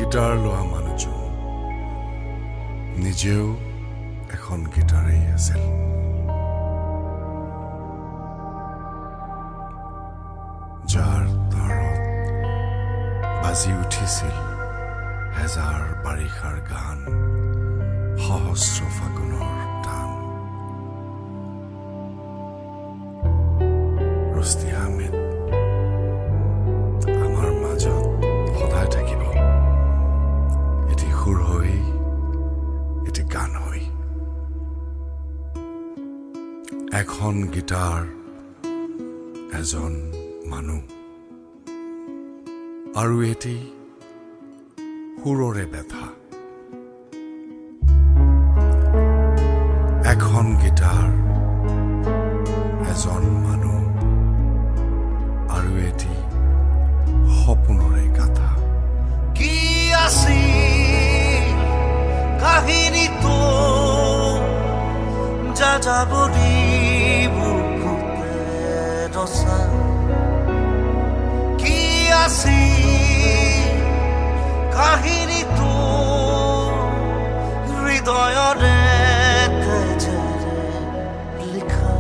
Guitar লোৱা মানুহজন নিজেও এখন গিটাৰেই আছিল। যাৰ তাৰত বাজি উঠিছিল হেজাৰ বাৰিষাৰ গান, সহস্ৰ ফাগুনৰ টান। ৰুস্তি আহমেদ আমাৰ মাজত সদায় থাকিব, এটি সুৰ হৈ, এটি গান হৈ। এখন গিটাৰ, এজন মানুহ, আৰু এটি সুৰৰে ব্যথা। এখন গিটাৰ, এজন মানুহ, আৰু এটি সপোনৰে গাথা। কি আছিল কাহিনীটো যাযাবৰী বুকুতে ৰচা? কি আছিল কাহিনীটো হৃদয়ৰে তেজেৰে লিখা?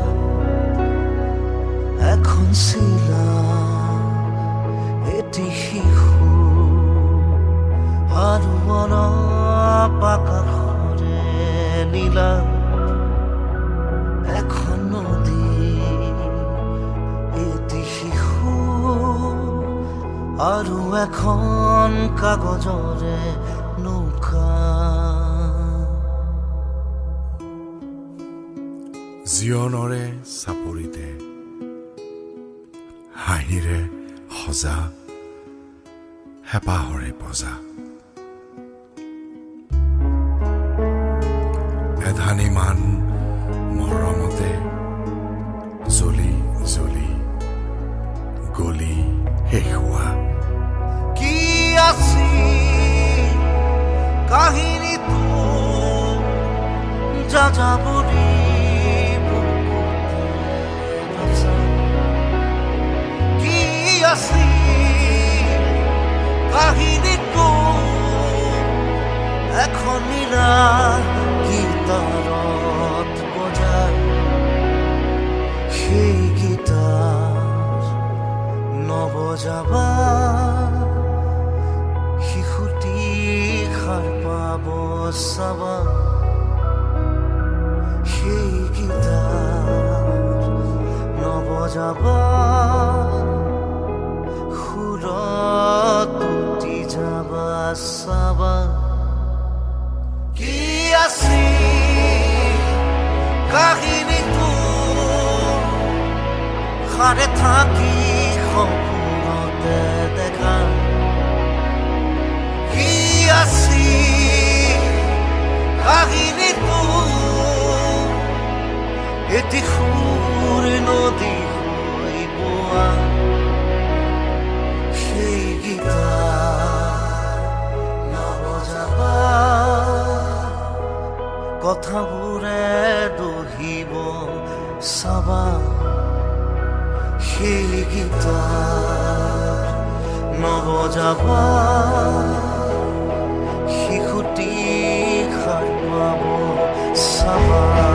এখন চিলা এটি শিশু আৰু আকাশৰে নীলা। এখন নদী এটি শিশু আৰু এখন কাগজৰে নৌকা। জীৱনৰে চাপৰিতে হাঁহিৰে সজা, হেঁপাহৰে বজা। এধানিমান মৰমতে জ্বলি জ্বলি গলি শেষ হোৱা। কি আছিল কাহিনীটো যাযাবৰী বুকুতে ৰচা? কি আছিল কাহিনীটো এখন নীলা গিটাৰত বজায়? সেই গিটাৰ নবজাবা শিশুটি সাৰ পাব চাবা? সেই গিটাৰ নবজাবা সুৰত উটি যাবা চাবা? কি আছিল কাহিনীটো সাৰে থাকি সপোনতে দেখা? কি আছিল কাহিনীটো এটি সুৰ নদী হৈ বোৱা? সেই গীতাৰ নবজাবা কথাবোৰে দহিব চাবা? সেই গীতাৰ নবজাবা শিশুটি সাৰ পাব চাবা?